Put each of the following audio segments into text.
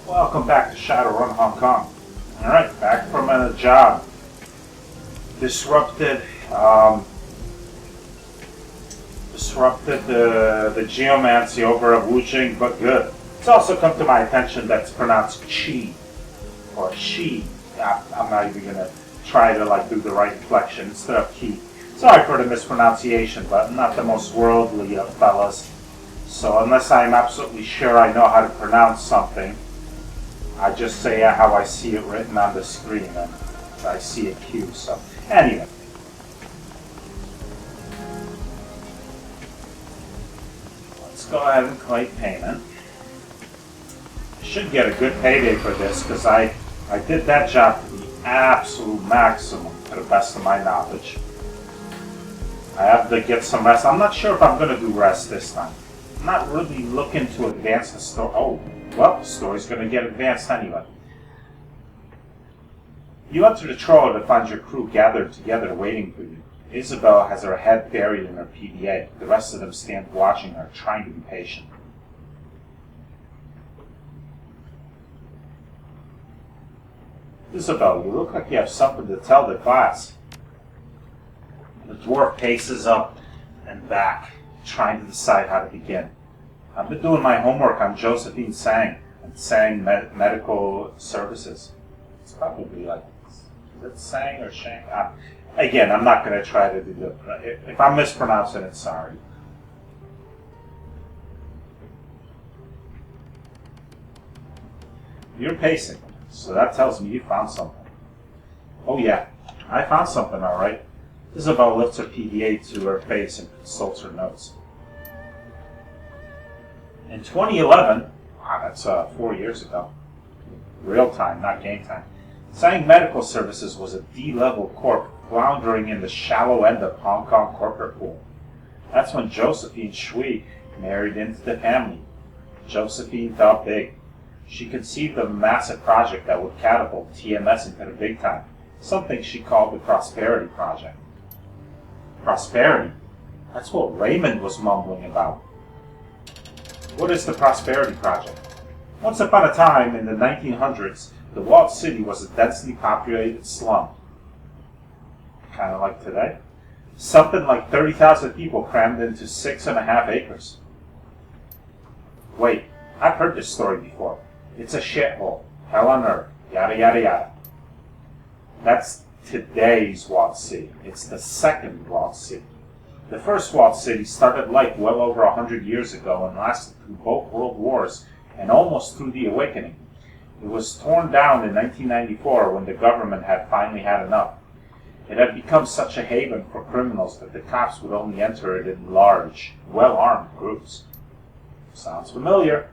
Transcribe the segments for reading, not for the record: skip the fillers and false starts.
Welcome back to Shadowrun Hong Kong. Alright, back from a job. Disrupted the geomancy over at Wujing, but good. It's also come to my attention that it's pronounced Chi or Shi. I'm not even gonna try to do the right inflection instead of Ki. Sorry for the mispronunciation, but I'm not the most worldly of fellas. So unless I'm absolutely sure I know how to pronounce something, I just say how I see it written on the screen, and I see a Q. So anyway. Let's go ahead and collect payment. I should get a good payday for this because I did that job to the absolute maximum to the best of my knowledge. I have to get some rest. I'm not sure if I'm going to do rest this time. I'm not really looking to advance the story. Oh, well, the story's going to get advanced anyway. You enter the trawler to find your crew gathered together waiting for you. Isabel has her head buried in her PDA. The rest of them stand watching her, trying to be patient. Isabel, you look like you have something to tell the class. The dwarf paces up and back, trying to decide how to begin. I've been doing my homework on Josephine Tsang and Tsang Medical Services. It's probably is it Tsang or Shang? Again, I'm not going to try to do the... If I'm mispronouncing it, sorry. You're pacing, so that tells me you found something. Oh yeah, I found something, alright. Isabel lifts her PDA to her face and consults her notes. In 2011, wow, that's 4 years ago, real time, not game time, Tsang Medical Services was a D-level corp floundering in the shallow end of Hong Kong corporate pool. That's when Josephine Shui married into the family. Josephine thought big. She conceived of a massive project that would catapult TMS into the big time, something she called the Prosperity Project. Prosperity? That's what Raymond was mumbling about. What is the Prosperity Project? Once upon a time, in the 1900s, the walled city was a densely populated slum. Kind of like today. Something like 30,000 people crammed into 6.5 acres. Wait, I've heard this story before. It's a shithole. Hell on earth. Yada yada yada. That's today's walled city. It's the second walled city. The first walled city started life well over 100 years ago and lasted through both world wars and almost through the Awakening. It was torn down in 1994 when the government had finally had enough. It had become such a haven for criminals that the cops would only enter it in large, well-armed groups. Sounds familiar.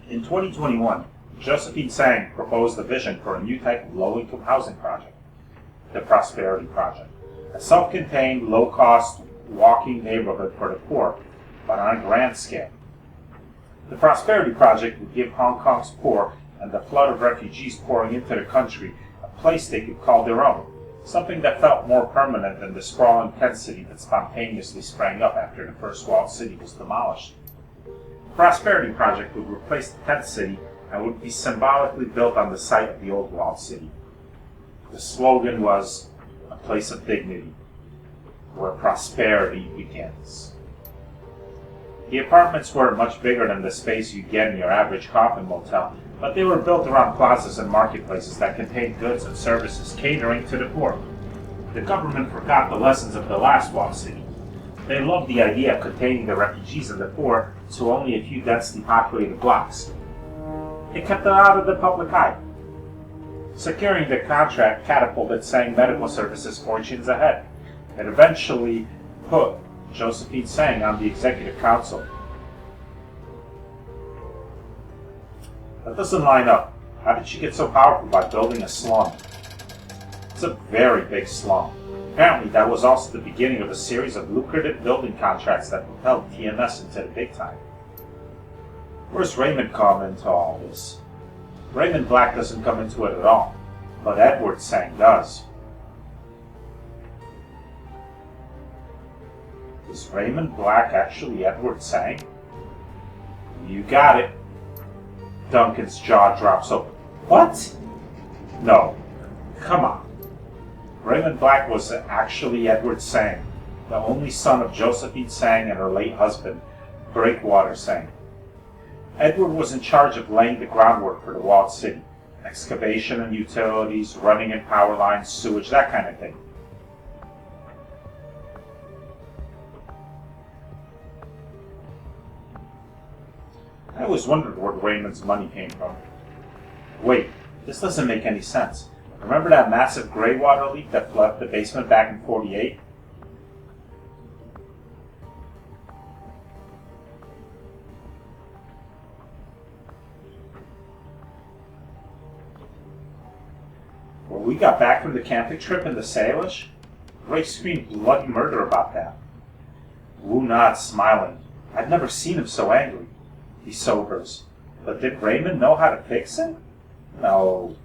In 2021, Josephine Tsang proposed a vision for a new type of low-income housing project, the Prosperity Project. A self-contained, low-cost, walking neighborhood for the poor, but on a grand scale. The Prosperity Project would give Hong Kong's poor and the flood of refugees pouring into the country a place they could call their own, something that felt more permanent than the sprawling tent city that spontaneously sprang up after the first walled city was demolished. The Prosperity Project would replace the tent city and would be symbolically built on the site of the old walled city. The slogan was, "A place of dignity, where prosperity begins." The apartments were much bigger than the space you'd get in your average coffin motel, but they were built around plazas and marketplaces that contained goods and services catering to the poor. The government forgot the lessons of the last walled city. They loved the idea of containing the refugees and the poor to only a few densely populated blocks. It kept them out of the public eye. Securing the contract catapulted Tsang Medical Services fortunes ahead. It eventually put Josephine Tsang on the executive council. That doesn't line up. How did she get so powerful by building a slum? It's a very big slum. Apparently that was also the beginning of a series of lucrative building contracts that propelled TMS into the big time. Where's Raymond come into all this? Raymond Black doesn't come into it at all, but Edward Tsang does. Is Raymond Black actually Edward Tsang? You got it. Duncan's jaw drops open. What? No. Come on. Raymond Black was actually Edward Tsang, the only son of Josephine Tsang and her late husband, Breakwater Tsang. Edward was in charge of laying the groundwork for the walled city. Excavation and utilities, running in power lines, sewage, that kind of thing. I always wondered where Raymond's money came from. Wait, this doesn't make any sense. Remember that massive gray water leak that flooded the basement back in '48? When we got back from the camping trip in the Salish, Ray screamed bloody murder about that. Wu nods, smiling. I'd never seen him so angry. He sobers. But did Raymond know how to fix it? No.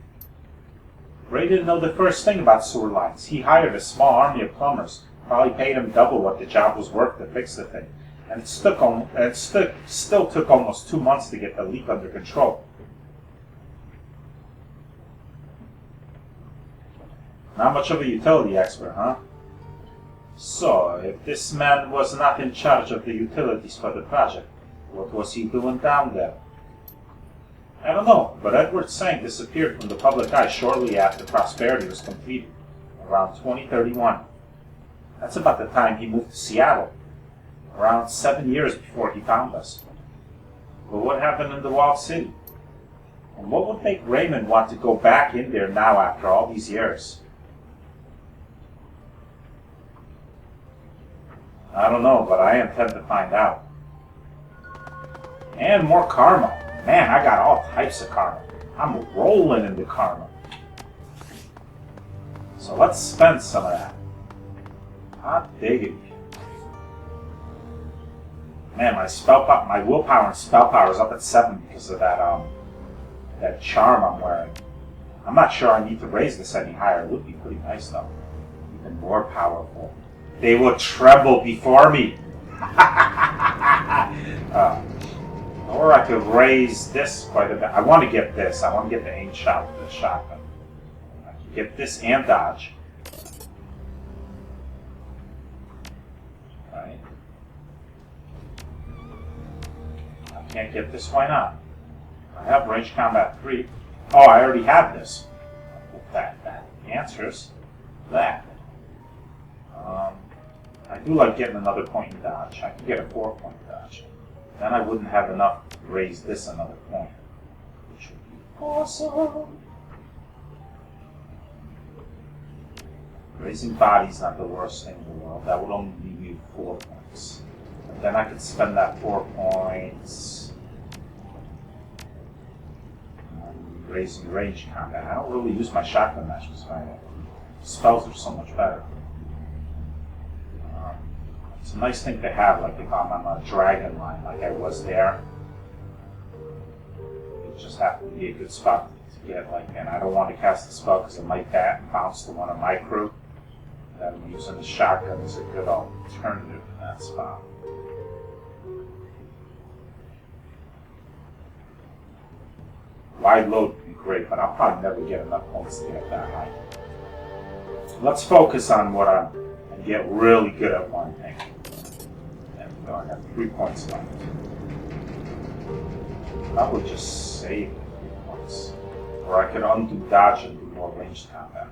Ray didn't know the first thing about sewer lines. He hired a small army of plumbers, probably paid him double what the job was worth to fix the thing. And it still took almost 2 months to get the leak under control. Not much of a utility expert, huh? So, if this man was not in charge of the utilities for the project, what was he doing down there? I don't know, but Edward Tsang disappeared from the public eye shortly after Prosperity was completed, around 2031. That's about the time he moved to Seattle, around 7 years before he found us. But what happened in the walled city? And what would make Raymond want to go back in there now after all these years? I don't know, but I intend to find out. And more karma. Man, I got all types of karma. I'm rolling in the karma. So let's spend some of that. Hot diggity. Man, my willpower and spell power is up at 7 because of that charm I'm wearing. I'm not sure I need to raise this any higher. It would be pretty nice though. Even more powerful. They will tremble before me. Or I could raise this quite a bit. I want to get this. I want to get the aim shot with the shotgun. I can get this and dodge. Right. I can't get this. Why not? I have range combat 3. Oh, I already have this. That answers that. I do like getting another point in dodge. I can get a 4-point dodge. Then I wouldn't have enough to raise this another point, which would be awesome. Raising body's not the worst thing in the world. That would only leave me 4 points. And then I could spend that 4 points on raising range combat. I don't really use my shotgun matches. My spells are so much better. It's a nice thing to have, like if I'm on a dragon line, like I was there. It just happened to be a good spot to get, like, and I don't want to cast the spell because it might bounce to one of my crew. That I'm using the shotgun is a good alternative in that spot. Wide load would be great, but I'll probably never get enough points to get that high. Let's focus on what and get really good at one thing. So I got 3 points left. I would just save 3 points. Or I could undo dodge and do more ranged combat.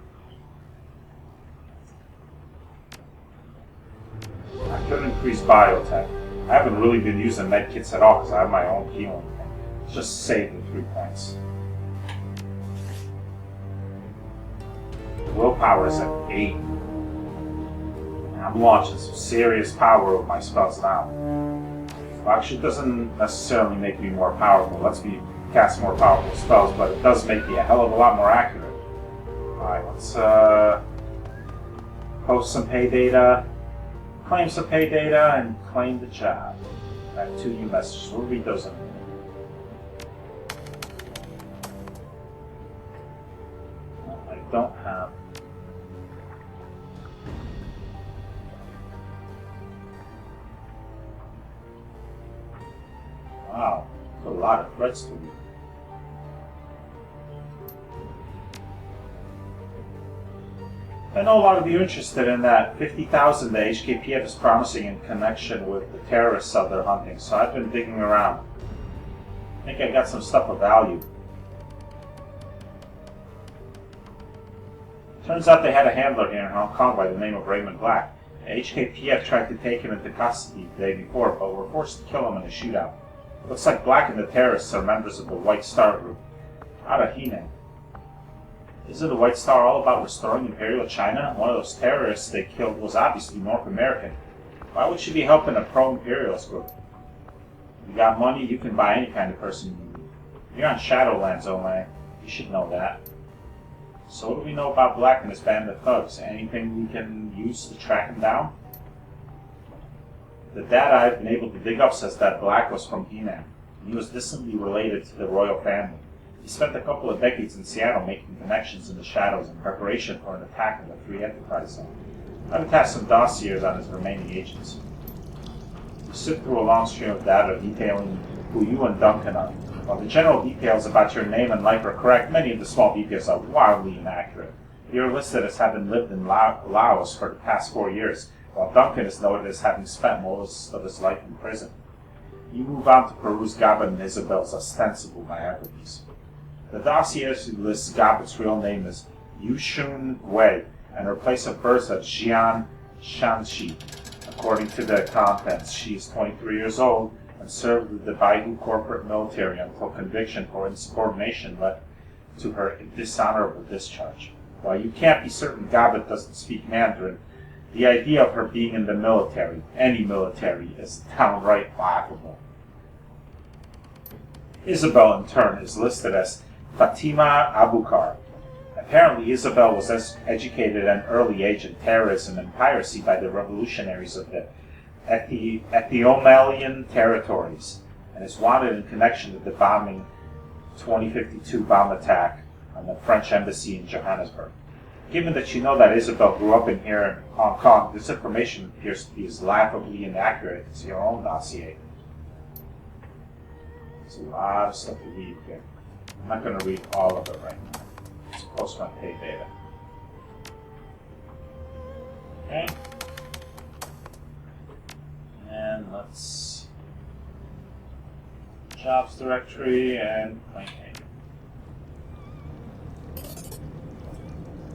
I could increase biotech. I haven't really been using medkits at all because I have my own healing thing. Just save the 3 points. Willpower is at 8. I'm launching some serious power with my spells now. Well, actually, it doesn't necessarily make me more powerful. It lets me cast more powerful spells, but it does make me a hell of a lot more accurate. Alright, let's post some pay data, claim some pay data, and claim the job. I have 2 new messages. We'll read those in a minute. I don't have... Wow. A lot of threats to me. I know a lot of you are interested in that 50,000 the HKPF is promising in connection with the terrorist cell they're hunting, so I've been digging around. I think I got some stuff of value. Turns out they had a handler here in Hong Kong by the name of Raymond Black. The HKPF tried to take him into custody the day before, but were forced to kill him in a shootout. Looks like Black and the terrorists are members of the White Star group. Out of Henan. Isn't the White Star all about restoring Imperial China? One of those terrorists they killed was obviously North American. Why would she be helping a pro-imperialist group? If you got money, you can buy any kind of person you need. You're on Shadowlands, Omai. You should know that. So what do we know about Black and his band of thugs? Anything we can use to track him down? The data I've been able to dig up says that Black was from Henan. He was distantly related to the royal family. He spent a couple of decades in Seattle making connections in the shadows in preparation for an attack on the Free Enterprise Zone. I've attached some dossiers on his remaining agents. You sift through a long stream of data detailing who you and Duncan are. While the general details about your name and life are correct, many of the small details are wildly inaccurate. You're listed as having lived in Laos for the past 4 years, while Duncan is noted as having spent most of his life in prison. You move on to peruse Gabin and Isabel's ostensible biographies. The dossier lists Gabit's real name as Yushun Wei, and her place of birth as Jian Shanxi. According to the contents, she is 23 years old and served with the Baidu corporate military until conviction for insubordination led to her dishonorable discharge. While you can't be certain Gabit doesn't speak Mandarin, the idea of her being in the military, any military, is downright laughable. Isabel, in turn, is listed as Fatima Abukar. Apparently, Isabel was educated at an early age in terrorism and piracy by the revolutionaries of the Ethiopian territories, and is wanted in connection with the bombing 2052 bomb attack on the French embassy in Johannesburg. Given that you know that Isabel grew up in here in Hong Kong, this information appears to be as laughably inaccurate as your own dossier. There's a lot of stuff to read here. I'm not going to read all of it right now. It's post my pay data. Okay. And let's jobs directory and claim name.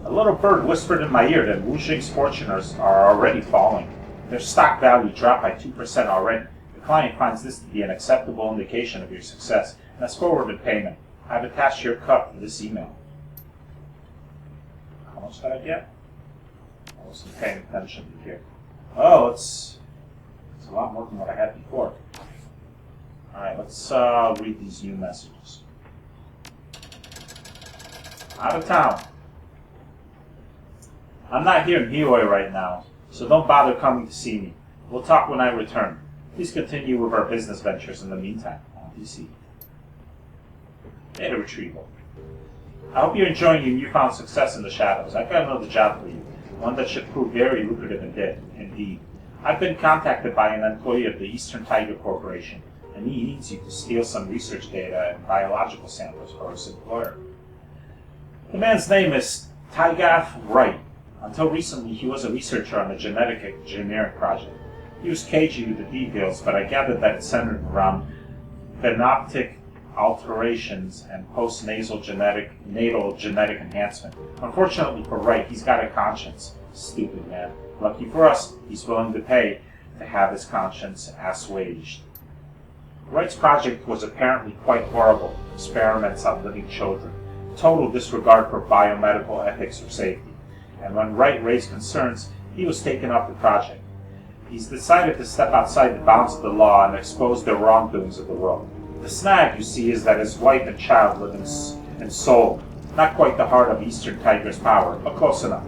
A little bird whispered in my ear that Wuxing's fortunes are already falling. Their stock value dropped by 2% already. The client finds this to be an acceptable indication of your success and has forwarded payment. I've attached your cut to this email. How much did I get? I wasn't paying attention to here. Oh, it's a lot more than what I had before. Alright, let's read these new messages. Out of town. I'm not here in Niue right now, so don't bother coming to see me. We'll talk when I return. Please continue with our business ventures in the meantime. DC. Data retrieval. I hope you're enjoying your newfound success in the shadows. I've got another job for you, one that should prove very lucrative indeed. I've been contacted by an employee of the Eastern Tiger Corporation, and he needs you to steal some research data and biological samples for his employer. The man's name is Tygath Wright. Until recently, he was a researcher on a genetic engineering project. He was cagey with the details, but I gathered that it centered around phenoptic alterations and post-nasal natal genetic enhancement. Unfortunately for Wright, he's got a conscience. Stupid man. Lucky for us, he's willing to pay to have his conscience assuaged. Wright's project was apparently quite horrible. Experiments on living children. Total disregard for biomedical ethics or safety. And when Wright raised concerns, he was taken off the project. He's decided to step outside the bounds of the law and expose the wrongdoings of the world. The snag, you see, is that his wife and child live in Seoul. Not quite the heart of Eastern Tiger's power, but close enough.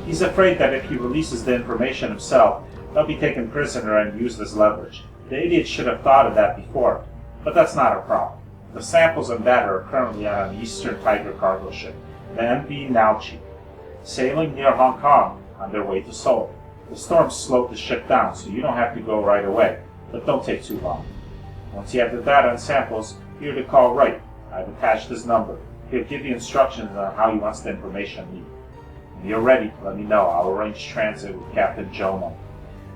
He's afraid that if he releases the information himself, they'll be taken prisoner and used as leverage. The idiot should have thought of that before, but that's not a problem. The samples and data are currently on an Eastern Tiger cargo ship, the MV Naochi, sailing near Hong Kong on their way to Seoul. The storm slowed the ship down, so you don't have to go right away, but don't take too long. Once you have the data and samples, here to call Wright. I've attached his number. He'll give you instructions on how he wants the information leaked. When you're ready, let me know. I'll arrange transit with Captain Jomo.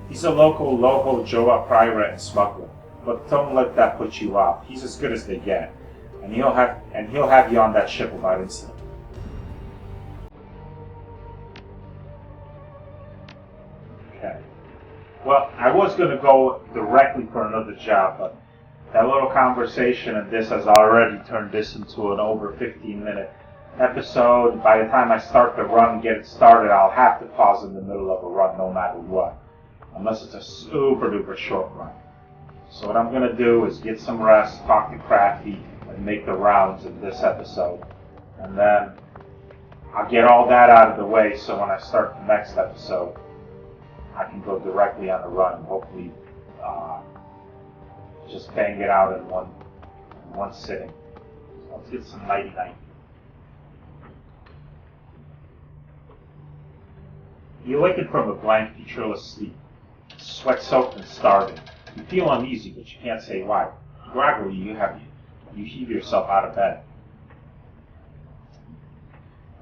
He's a local Joa pirate and smuggler, but don't let that put you off. He's as good as they get, and he'll have you on that ship without incident. Okay. Well, I was going to go directly for another job, but that little conversation and this has already turned this into an over 15-minute episode. By the time I start the run and get it started, I'll have to pause in the middle of a run no matter what, unless it's a super duper short run. So what I'm going to do is get some rest, talk to Crafty, and make the rounds in this episode. And then I'll get all that out of the way so when I start the next episode, I can go directly on the run and hopefully just bang it out in one sitting. So let's get some nighty-night. You awaken from a blank, featureless sleep, sweat-soaked and starving. You feel uneasy, but you can't say why. Gradually, you heave yourself out of bed.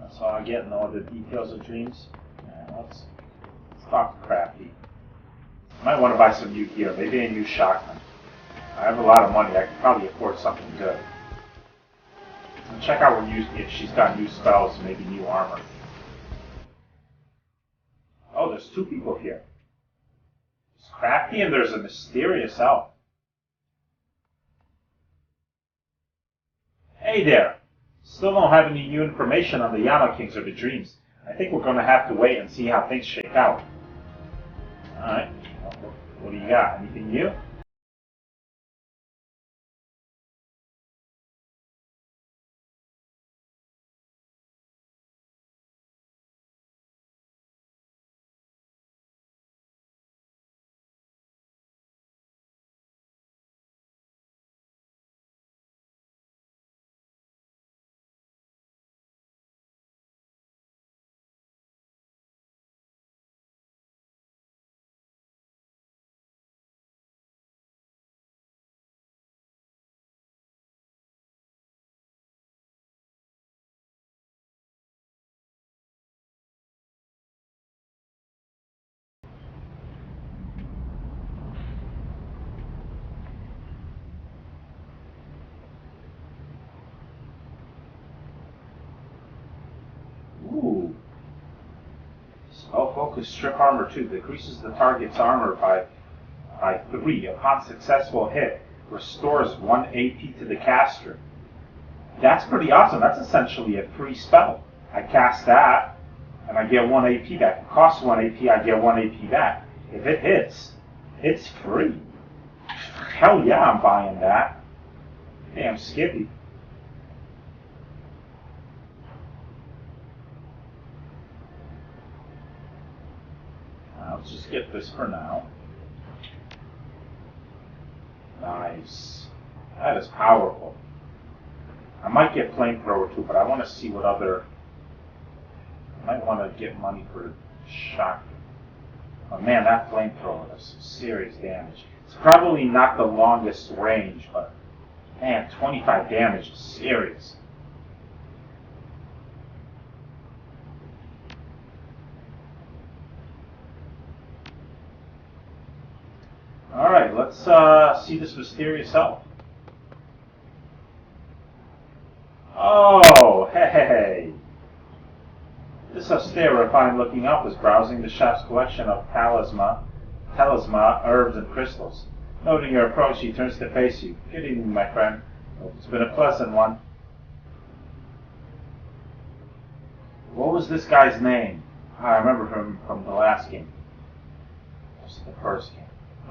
That's all I get in all the details of dreams. Yeah, let's talk to Crafty. I might want to buy some new gear, maybe a new shotgun. I have a lot of money. I could probably afford something good. And check out if she's got new spells, maybe new armor. Oh, there's two people here. There's Crafty and there's a mysterious elf. Hey there! Still don't have any new information on the Yano Kings or the Dreams. I think we're going to have to wait and see how things shake out. Alright. What do you got? Anything new? Ooh. Spell-focused strip armor 2 decreases the target's armor by 3. Upon successful hit, restores 1 AP to the caster. That's pretty awesome. That's essentially a free spell. I cast that, and I get 1 AP back. It costs 1 AP, I get 1 AP back. If it hits, it's free. Hell yeah, I'm buying that. Damn Skippy. Let's just get this for now. Nice. That is powerful. I might get flamethrower too, but I want to see what other... I might want to get money for shotgun. Oh man, that flamethrower does some serious damage. It's probably not the longest range, but man, 25 damage is serious. Alright, let's see this mysterious elf. Oh, hey! This austere, fine-looking elf is browsing the shop's collection of talisman, herbs, and crystals. Noting your approach, he turns to face you. Good evening, my friend. Hope it's been a pleasant one. What was this guy's name? I remember him from the last game. This is the first game.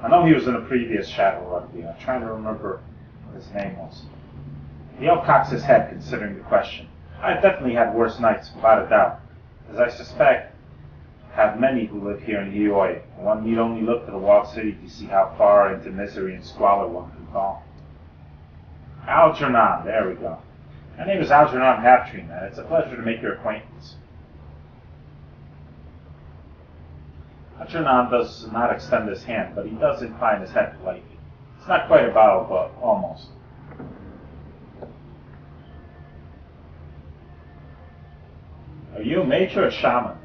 I know he was in a previous Shadowrun video. I'm trying to remember what his name was. The elf cocks his head, considering the question. I've definitely had worse nights, without a doubt. As I suspect, have many who live here in Hioi. One need only look to the walled city to see how far into misery and squalor one can fall. Algernon, there we go. My name is Algernon Halftree, man. It's a pleasure to make your acquaintance. Algernon does not extend his hand, but he does incline his head politely. It's not quite a battle, but almost. Are you a mage or a shaman?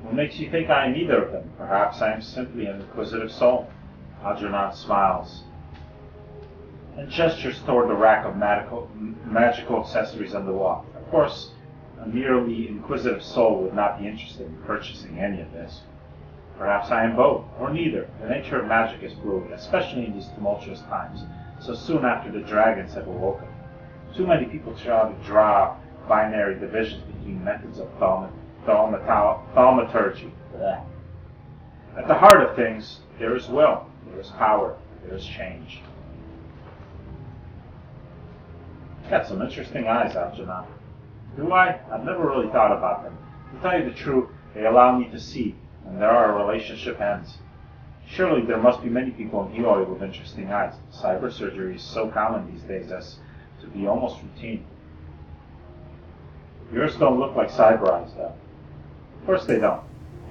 What makes you think I am either of them? Perhaps I am simply an inquisitive soul. Algernon smiles and gestures toward the rack of magical accessories on the wall. Of course, a merely inquisitive soul would not be interested in purchasing any of this. Perhaps I am both, or neither. The nature of magic is fluid, especially in these tumultuous times, so soon after the dragons have awoken. Too many people try to draw binary divisions between methods of thaumaturgy. Blech. At the heart of things, there is will, there is power, there is change. Got some interesting eyes, Algernon. Do I? I've never really thought about them. To tell you the truth, they allow me to see, and there our relationship ends. Surely there must be many people in Eloi with interesting eyes. Cyber surgery is so common these days as to be almost routine. Yours don't look like cyber eyes, though. Of course they don't.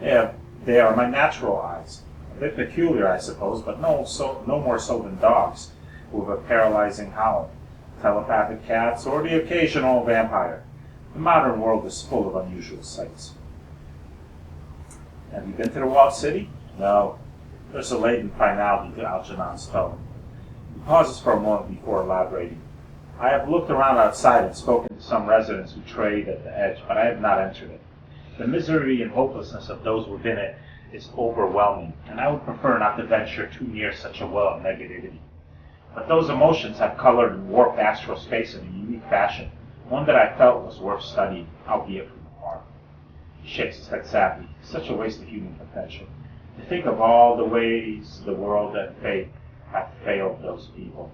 Yeah, they are my natural eyes. A bit peculiar, I suppose, but no more so than dogs, with a paralyzing howl, telepathic cats, or the occasional vampire. The modern world is full of unusual sights. Have you been to the walled city? No. There's a latent finality to Algernon's tone. He pauses for a moment before elaborating. I have looked around outside and spoken to some residents who trade at the edge, but I have not entered it. The misery and hopelessness of those within it is overwhelming, and I would prefer not to venture too near such a well of negativity. But those emotions have colored and warped astral space in a unique fashion, one that I felt was worth studying, albeit from afar. He shakes his head sadly. Such a waste of human potential. To think of all the ways the world and fate have failed those people.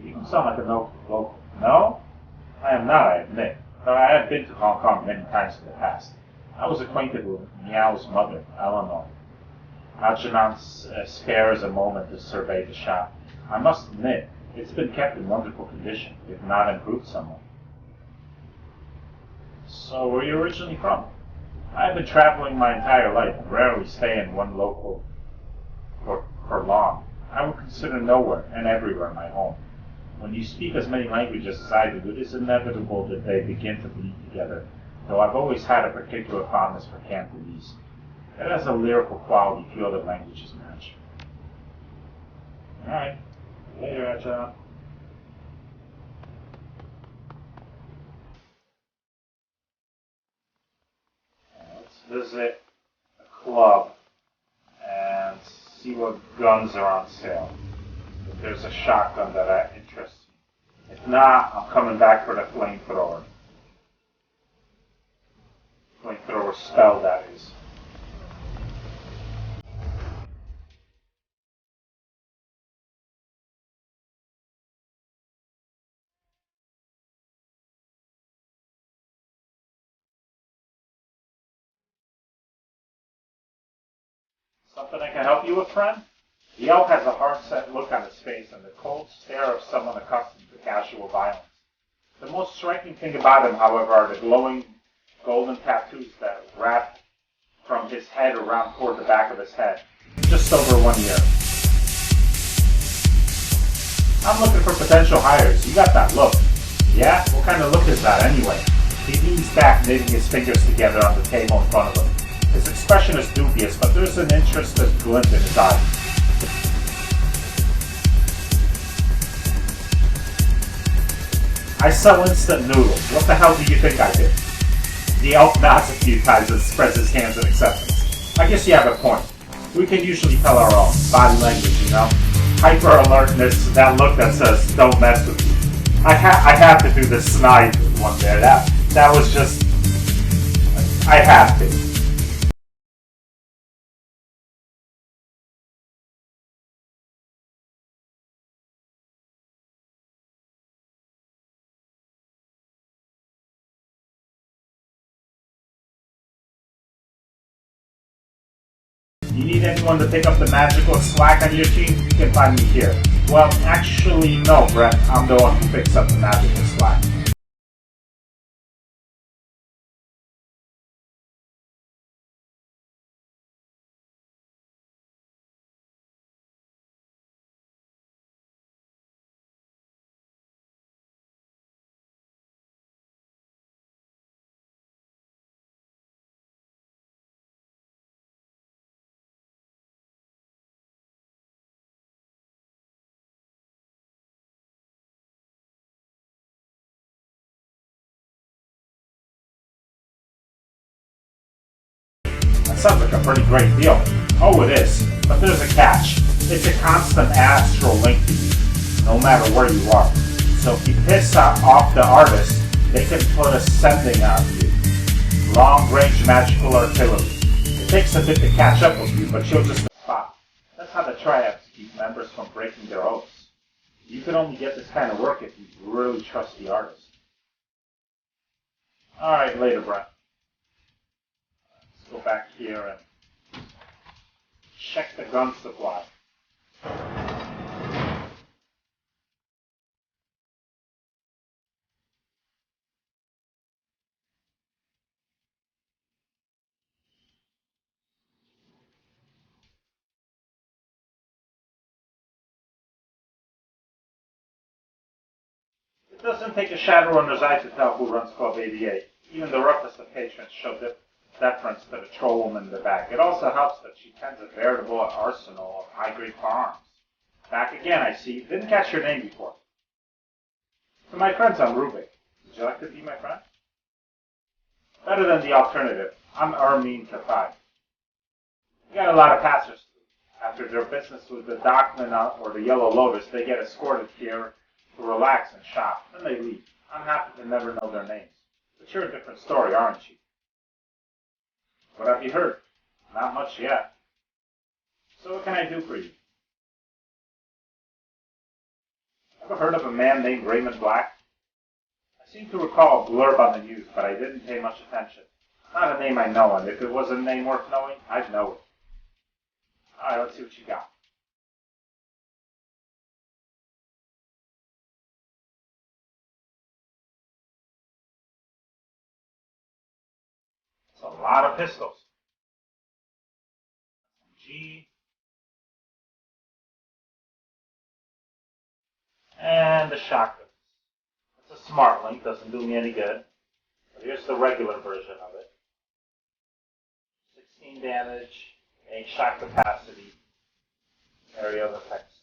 You sound like a local. No? I am not, I admit, but I have been to Hong Kong many times in the past. I was acquainted with Meow's mother, Eleanor. Algernon spares a moment to survey the shop. I must admit, it's been kept in wonderful condition, if not improved somewhat. So, where are you originally from? I have been traveling my entire life and rarely stay in one local for long. I would consider nowhere and everywhere my home. When you speak as many languages as I do, it is inevitable that they begin to bleed together, though I've always had a particular fondness for Cantonese. It has a lyrical quality few other languages match. Alright. Later, John. Let's visit a club and see what guns are on sale. If there's a shotgun that interests me. If not, I'm coming back for the flamethrower. Flamethrower spell, that is. Something I can help you with, friend? The elf has a hard-set look on his face and the cold stare of someone accustomed to casual violence. The most striking thing about him, however, are the glowing golden tattoos that wrap from his head around toward the back of his head. Just over 1 year. I'm looking for potential hires. You got that look. Yeah? What kind of look is that, anyway? He leans back, knitting his fingers together on the table in front of him. His expression is dubious, but there's an interested glint in his eye. I sell instant noodles. What the hell do you think I did? The elf nods a few times and spreads his hands in acceptance. I guess you have a point. We can usually tell our own. Body language, you know? Hyper alertness, that look that says, don't mess with me. I have to do the snide one there. That was just... I have to. You need anyone to pick up the magical slack on your team? You can find me here. Well, actually, no, Brent. I'm the one who picks up the magical slack. sounds like a pretty great deal. Oh, it is. But there's a catch. It's a constant astral link to you, no matter where you are. So if you piss off the artist, they can put a sending on you. Long-range magical artillery. It takes a bit to catch up with you, but you'll just spot. That's how the triads keep members from breaking their oaths. You can only get this kind of work if you really trust the artist. Alright, later, Brent. Let's go back here and check the gun supply. It doesn't take a Shadowrunner's eye to tell who runs Club 88. Even the roughest of patrons show deference to the troll woman in the back. It also helps that she tends a veritable arsenal of high-grade firearms. Back again, I see. Didn't catch your name before. To my friends, I'm Rubik. Would you like to be my friend? Better than the alternative. I'm Ermine Kafai. We got a lot of passers. After their business with the Dockman or the Yellow Lotus, they get escorted here to relax and shop. Then they leave. I'm happy to never know their names. But you're a different story, aren't you? What have you heard? Not much yet. So what can I do for you? Ever heard of a man named Raymond Black? I seem to recall a blurb on the news, but I didn't pay much attention. Not a name I know, and if it was a name worth knowing, I'd know it. Alright, let's see what you got. It's a lot of pistols. G. And the shotgun. It's a smart link, doesn't do me any good. But here's the regular version of it. 16 damage, 8 shot capacity, area of effect 6.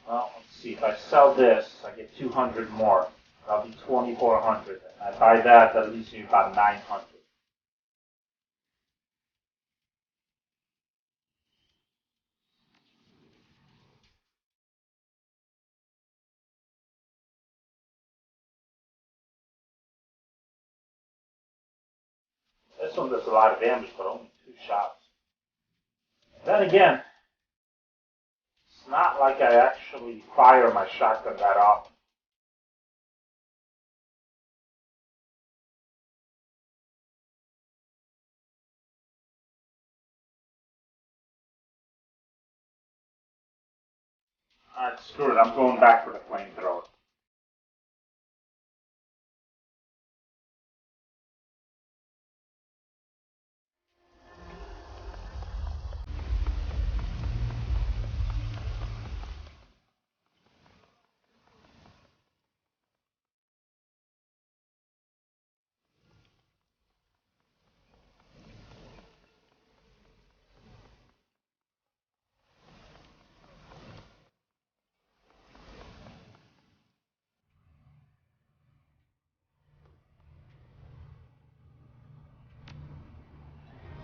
Well, let's see, if I sell this, I get 200 more. That'll be 2,400. I buy that, that leaves me about 900. This one does a lot of damage, but only 2 shots. Then again, it's not like I actually fire my shotgun that often. Alright, screw it, I'm going back for the flamethrower.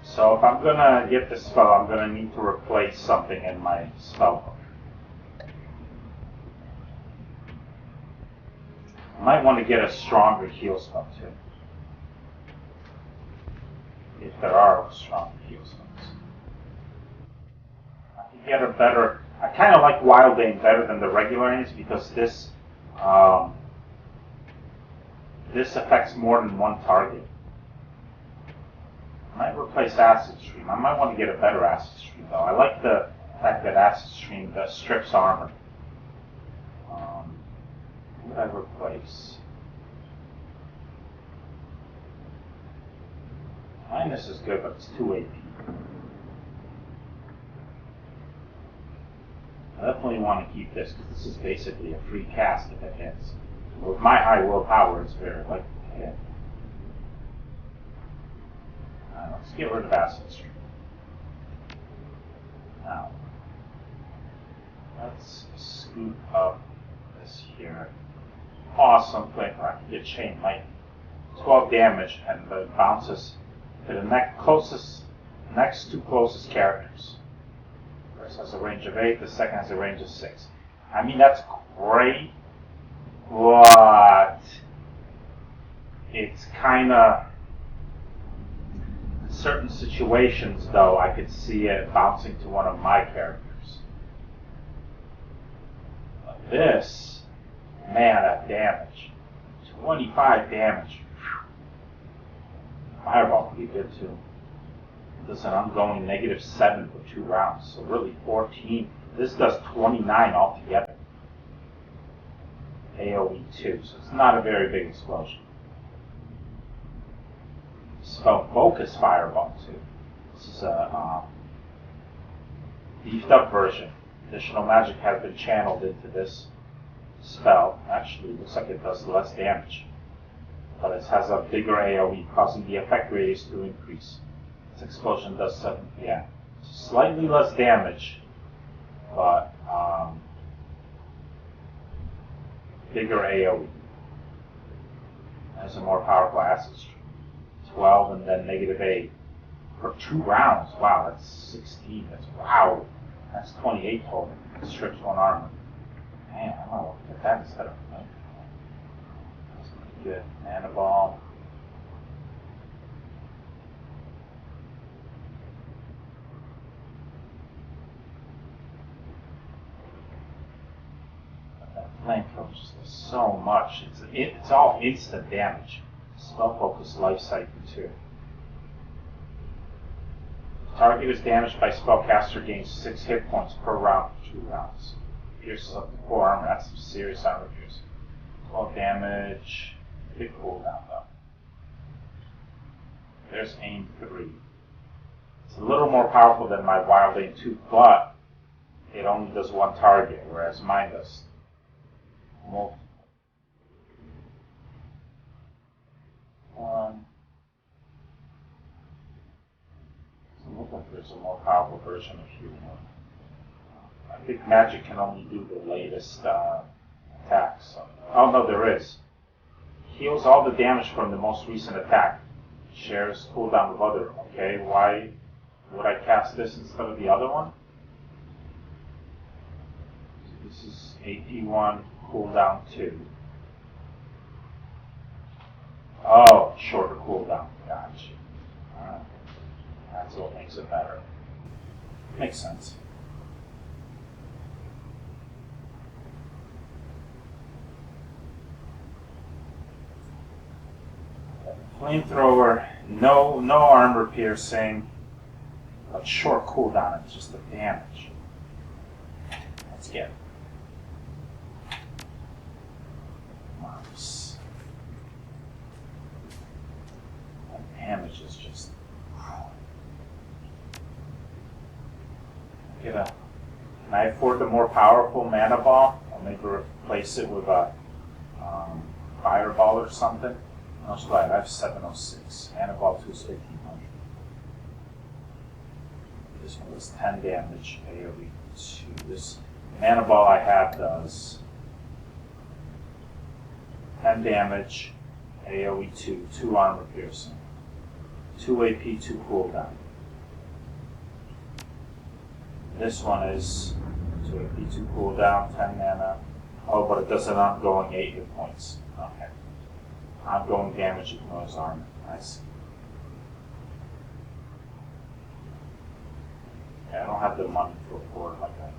So if I'm gonna get this spell, I'm gonna need to replace something in my spell book. I might want to get a stronger heal spell too. If there are strong heal spells. I can get a better, I kind of like Wild Aim better than the regular aims because this affects more than one target. I might replace Acid Stream. I might want to get a better Acid Stream though. I like the fact that Acid Stream strips armor. What would I replace? Minus is good, but it's 2 AP. I definitely want to keep this because this is basically a free cast if it hits. With my high willpower, it's very likely to hit. Let's get rid of Acid Stream. Now, let's scoot up this here. Awesome flamethrower. I can get chain light. 12 damage, and it bounces to the next two closest characters. First has a range of 8, the second has a range of 6. I mean, that's great, but it's kind of, in certain situations, though, I could see it bouncing to one of my characters. But this, man, that damage. 25 damage. Fireball would be good, too. Does an ongoing -7 for 2 rounds, so really 14. This does 29 altogether. AoE 2, so it's not a very big explosion. Spell Focus Fireball too. This is a beefed up version. Additional magic has been channeled into this spell. Actually, it looks like it does less damage, but it has a bigger AoE, causing the effect radius to increase. Its explosion does 7, slightly less damage, but bigger AoE. Has a more powerful acid stream. 12 and then -8 for 2 rounds. Wow, that's 16. Wow. That's 28 total. It strips 1 armor. Man, I want to get that instead of a That's pretty good. Mana ball. Flamethrower just does so much. It's all instant damage. Spell Focus life cycle too. Target is damaged by spellcaster gains 6 hit points per round for 2 rounds. Pierces up to 4 armor. That's some serious armor piercing. 12 damage. Big cooldown though. There's aim 3. It's a little more powerful than my Wild Aim 2, but it only does 1 target, whereas mine does multiple. 1. Doesn't look like there's a more powerful version of Human. I think magic can only do the latest attacks. Oh no, there is. Heals all the damage from the most recent attack. Shares cooldown with other. Okay, why would I cast this instead of the other one? So this is AP1, cooldown 2. Oh, shorter cooldown. Gotcha. Alright. That's what makes it better. Makes sense. Flamethrower, no armor piercing, but short cooldown, it's just the damage. Let's get it. Nice. That damage is just. Can I afford the more powerful mana ball? I'll maybe replace it with a fireball or something. That's right, I have 706. Mana ball 2 is 1500. This one does 10 damage, AoE 2. This mana ball I have does 10 damage, AoE 2, 2 armor piercing, 2 AP, 2 cooldown. This one is 2 AP, 2 cooldown, 10 mana. Oh, but it does an ongoing 8 hit points. Okay. Ongoing damage ignores armor. Nice. Yeah, I don't have the money to afford like that.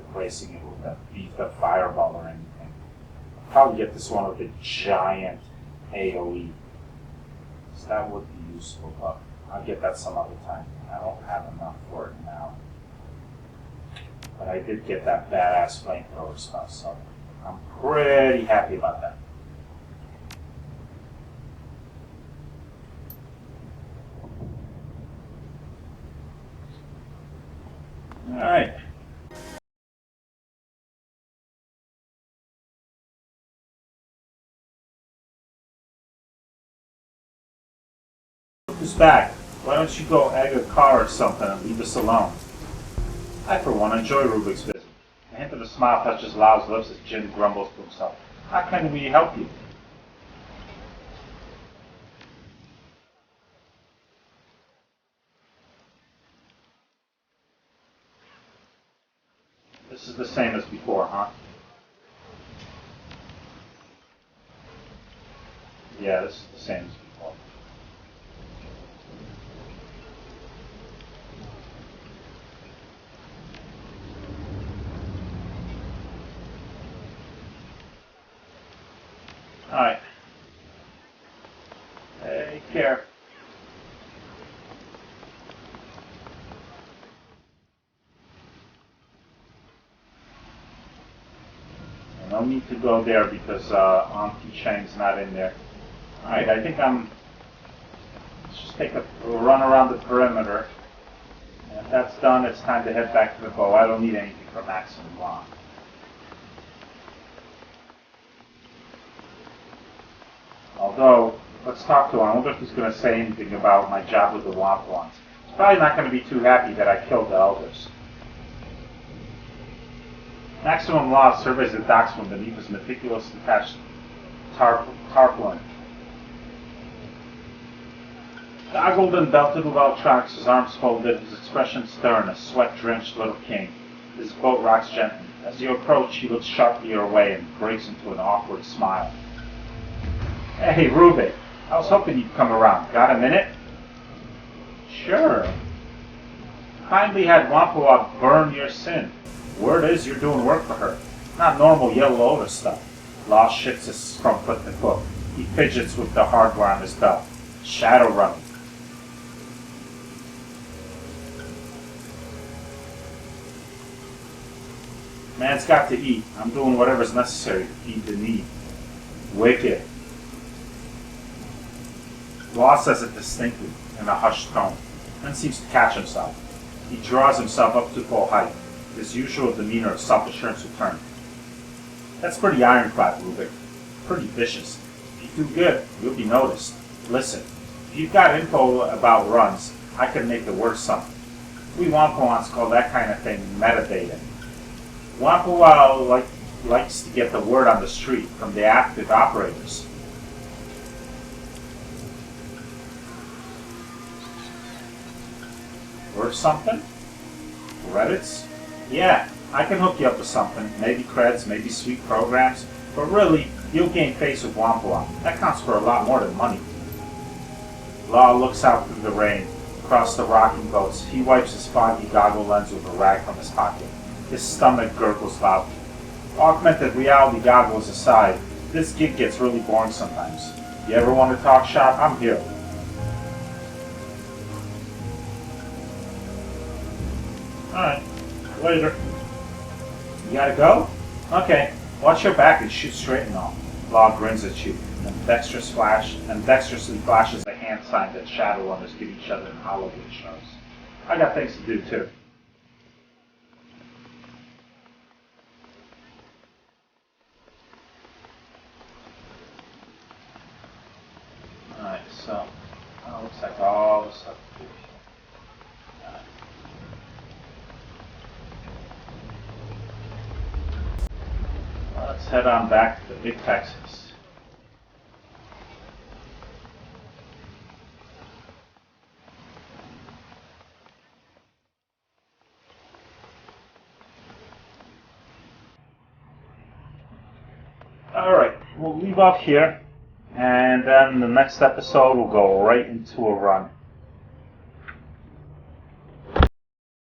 Replacing it with that beefed up fireball or anything. I'll probably get this one with a giant AoE. So that would be useful, but I'll get that some other time. I don't have enough for it now. But I did get that badass flamethrower stuff, so I'm pretty happy about that. Alright. Who's back? Why don't you go egg a car or something and leave us alone? I, for one, enjoy Rubik's visit. A hint of a smile touches Lau's lips as Jin grumbles to himself. How can we help you? This is the same as before, huh? Yeah, this is the same as before. Alright. Take care. No need to go there because Auntie Chang's not in there. Alright, I think let's just take a run around the perimeter. And if that's done, it's time to head back to the bow. I don't need anything for maximum long. Although, let's talk to him. I wonder if he's going to say anything about my job with the Wampawans. He's probably not going to be too happy that I killed the elders. Maximum Law surveys the docks from beneath his meticulous detached tarpaulin. Goggled and belted with electronics, his arms folded, his expression stern, a sweat-drenched little king. His boat rocks gently. As you approach, he looks sharply your way and breaks into an awkward smile. Hey, Rubik, I was hoping you'd come around. Got a minute? Sure. Kindly had Wampawa burn your sin. Word is you're doing work for her. Not normal yellow older stuff. Law shifts from foot to foot. He fidgets with the hardware on his belt. Shadowrun. Man's got to eat. I'm doing whatever's necessary to feed the need. Wicked. Law says it distinctly, in a hushed tone, then seems to catch himself. He draws himself up to full height. His usual demeanor of self-assurance returned. That's pretty ironclad, Rubik. Pretty vicious. If you do good, you'll be noticed. Listen, if you've got info about runs, I can make it worth something. We Wampawans call that kind of thing metadata. Wampawa likes to get the word on the street from the active operators. Worth something? Credits? Yeah, I can hook you up with something. Maybe creds, maybe sweet programs. But really, you'll gain face with Wampawa. That counts for a lot more than money. Law looks out through the rain, across the rocking boats. He wipes his foggy goggle lens with a rag from his pocket. His stomach gurgles loudly. Augmented reality goggles aside, this gig gets really boring sometimes. You ever want to talk shop? I'm here. Alright, later. You gotta go? Okay, watch your back and shoot straight and all. Law grins at you, and dexterously flashes a hand sign that Shadowrunners give each other in Hollywood shows. I got things to do too. Alright, so, looks like all the stuff to do. Let's head on back to Big Texas. Alright, we'll leave off here, and then the next episode we'll go right into a run.